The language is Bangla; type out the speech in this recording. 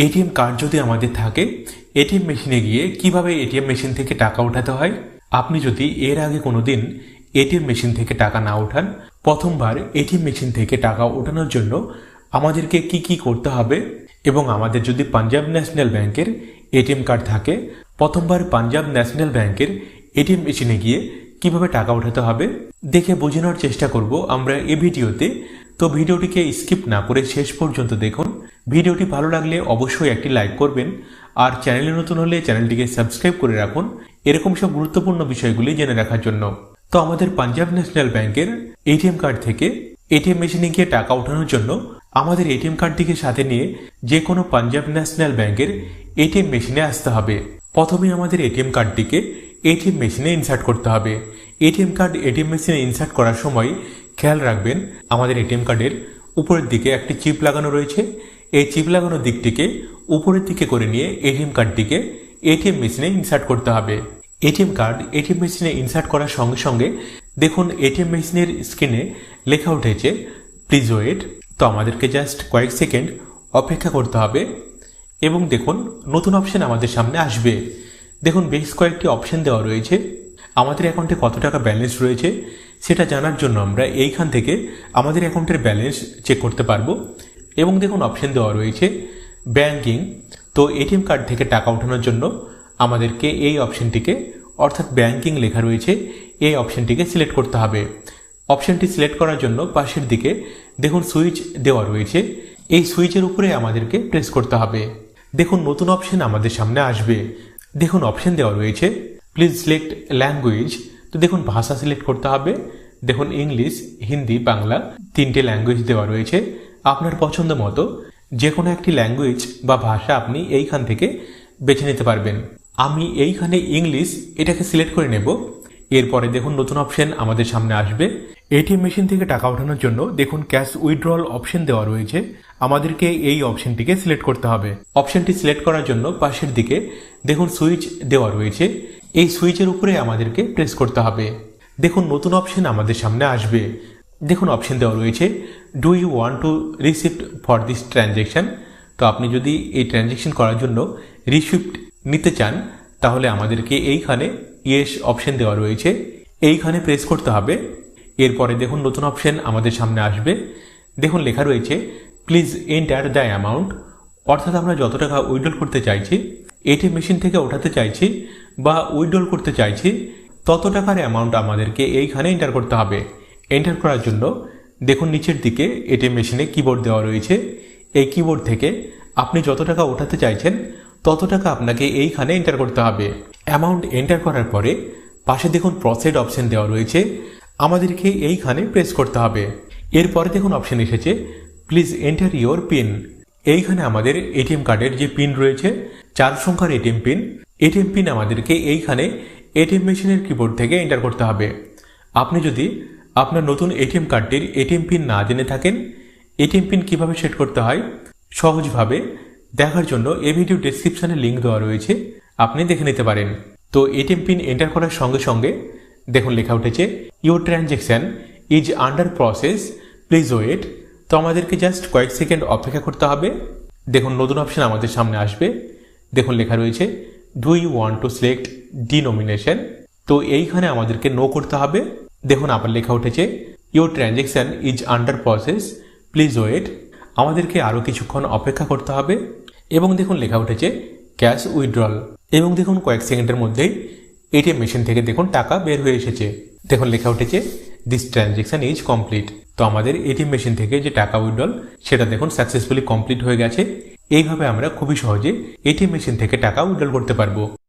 এটিএম কার্ড যদি আমাদের থাকে, এটিএম মেশিনে গিয়ে কিভাবে এটিএম মেশিন থেকে টাকা উঠাতে হয়। আপনি যদি এর আগে কোনোদিন এটিএম মেশিন থেকে টাকা না ওঠান, প্রথমবার এটিএম মেশিন থেকে টাকা ওঠানোর জন্য আমাদেরকে কি কি করতে হবে, এবং আমাদের যদি পাঞ্জাব ন্যাশনাল ব্যাংকের এটিএম কার্ড থাকে, প্রথমবার পাঞ্জাব ন্যাশনাল ব্যাংকের এটিএম মেশিনে গিয়ে কিভাবে টাকা ওঠাতে হবে দেখে বোঝানোর চেষ্টা করব আমরা এই ভিডিওতে। তো ভিডিওটিকে স্কিপ না করে শেষ পর্যন্ত দেখুন। ভিডিওটি ভালো লাগলে অবশ্যই একটি লাইক করবেন, আর চ্যানেলে নতুন হলে চ্যানেলটিকে সাবস্ক্রাইব করে রাখুন এরকম সব গুরুত্বপূর্ণ বিষয়গুলি জেনে রাখার জন্য। তো আমাদের পাঞ্জাব ন্যাশনাল ব্যাংকের এটিএম কার্ড থেকে এটিএম মেশিনে গিয়ে টাকা ওঠানোর জন্য আমাদের এটিএম কার্ডটিকে সাথে নিয়ে যে কোনো পাঞ্জাব ন্যাশনাল ব্যাংকের এটিএম মেশিনে আসতে হবে। প্রথমে আমাদের এটিএম কার্ডটিকে এটিএম মেশিনে ইনসার্ট করতে হবে। এটিএম কার্ড এটিএম মেশিনে ইনসার্ট করার সময় খেয়াল রাখবেন, আমাদের এটিএম কার্ডের উপরের দিকে একটি চিপ লাগানো রয়েছে। এই চিপ লাগানোর দিকটিকে উপরের দিকে করে নিয়ে এটিএম কার্ডটিকে এটিএম মেশিনে ইনসার্ট করতে হবে। এটিএম কার্ড এটিএম মেশিনে ইনসার্ট করার সঙ্গে সঙ্গে দেখুন এটিএম মেশিনের স্ক্রিনে লেখা উঠেছে প্লিজ ওয়েট। তো আমাদেরকে জাস্ট কয়েক সেকেন্ড অপেক্ষা করতে হবে, এবং দেখুন নতুন অপশন আমাদের সামনে আসবে। দেখুন বেশ কয়েকটি অপশন দেওয়া রয়েছে। আমাদের অ্যাকাউন্টে কত টাকা ব্যালেন্স রয়েছে সেটা জানার জন্য আমরা এইখান থেকে আমাদের অ্যাকাউন্টের ব্যালেন্স চেক করতে পারবো। এবং দেখুন অপশন দেওয়া রয়েছে ব্যাংকিং। তো এটিএম কার্ড থেকে টাকা ওঠানোর জন্য আমাদেরকে এই অপশনটিকে, অর্থাৎ ব্যাংকিং লেখা রয়েছে, এই অপশনটিকে সিলেক্ট করতে হবে। অপশনটি সিলেক্ট করার জন্য পাশের দিকে দেখুন সুইচ দেওয়া রয়েছে। এই সুইচের উপরে আমাদেরকে প্রেস করতে হবে। দেখুন নতুন অপশন আমাদের সামনে আসবে। দেখুন অপশন দেওয়া রয়েছে প্লিজ সিলেক্ট ল্যাঙ্গুয়েজ। তো দেখুন ভাষা সিলেক্ট করতে হবে। দেখুন ইংলিশ, হিন্দি, বাংলা তিনটে ল্যাঙ্গুয়েজ দেওয়া রয়েছে। আপনার পছন্দ মতো যে কোনো একটি ল্যাঙ্গুয়েজ বা ভাষা আপনি এইখান থেকে বেছে নিতে পারবেন। আমি এইখানে ইংলিশ এটাকে সিলেক্ট করে নেব। এরপরে দেখুন নতুন অপশন আমাদের সামনে আসবে। এটিএম মেশিন থেকে টাকা ওঠানোর জন্য দেখুন ক্যাশ উইথড্রল অপশন দেওয়া রয়েছে। আমাদেরকে এই অপশনটিকে সিলেক্ট করতে হবে। অপশনটি সিলেক্ট করার জন্য পাশের দিকে দেখুন সুইচ দেওয়া রয়েছে। এই সুইচের উপরে আমাদেরকে প্রেস করতে হবে। দেখুন নতুন অপশন আমাদের সামনে আসবে। দেখুন অপশন দেওয়া রয়েছে do you want to receipt for this transaction. তো আপনি যদি এই ট্রানজ্যাকশন করার জন্য রিসিপ্ট নিতে চান, তাহলে আমাদেরকে এইখানে ইয়েস অপশন দেওয়া রয়েছে, এইখানে প্রেস করতে হবে। এরপরে দেখুন নতুন অপশন আমাদের সামনে আসবে। দেখুন লেখা রয়েছে প্লিজ এন্টার দ্য অ্যামাউন্ট। অর্থাৎ আমরা যত টাকা উইথড্রল করতে চাইছি, এটিএম মেশিন থেকে ওঠাতে চাইছি বা উইথড্রল করতে চাইছি, তত টাকার অ্যামাউন্ট আমাদেরকে এইখানে এন্টার করতে হবে। এন্টার করার জন্য দেখুন নিচের দিকে এটিএম মেশিনে কিবোর্ড দেওয়া রয়েছে। এই কিবোর্ড থেকে আপনি যত টাকা ওঠাতে চাইছেন তত টাকা আপনাকে এইখানে এন্টার করতে হবে। অ্যামাউন্ট এন্টার করার পরে পাশে দেখুন প্রসিড অপশন দেওয়া রয়েছে, আমাদেরকে এইখানে প্রেস করতে হবে। এরপরে দেখুন অপশন এসেছে প্লিজ এন্টার ইওর পিন। এইখানে আমাদের এটিএম কার্ডের যে পিন রয়েছে 4 সংখ্যার এটিএম পিন আমাদেরকে এইখানে এটিএম মেশিনের কিবোর্ড থেকে এন্টার করতে হবে। আপনি যদি আপনার নতুন এটিএম কার্ডটির এটিএম পিন না জেনে থাকেন, এটিএম পিন কিভাবে সেট করতে হয় সহজভাবে দেখার জন্য এই ভিডিও ডেসক্রিপশনে লিঙ্ক দেওয়া রয়েছে, আপনি দেখে নিতে পারেন। তো এটিএম পিন এন্টার করার সঙ্গে সঙ্গে দেখুন লেখা উঠেছে your transaction is under process, please wait. তো আমাদেরকে জাস্ট কয়েক সেকেন্ড অপেক্ষা করতে হবে। দেখুন নতুন অপশন আমাদের সামনে আসবে। দেখুন লেখা রয়েছে do you want to select denomination. তো এইখানে আমাদেরকে নো করতে হবে। দেখুন আবার লেখা উঠেছে your transaction is under process, please wait. আমাদেরকে আরও কিছুক্ষণ অপেক্ষা করতে হবে। এবং দেখুন লেখা উঠেছে ক্যাশ উইথড্রল। এবং দেখুন কয়েক সেকেন্ডের মধ্যেই এটিএম মেশিন থেকে দেখুন টাকা বের হয়ে এসেছে। দেখুন লেখা উঠেছে দিস ট্রানজ্যাকশন ইজ কমপ্লিট। তো আমাদের এটিএম মেশিন থেকে যে টাকা উইথড্রল সেটা দেখুন সাকসেসফুলি কমপ্লিট হয়ে গেছে। এইভাবে আমরা খুবই সহজে এটিএম মেশিন থেকে টাকা উইথড্রল করতে পারবো।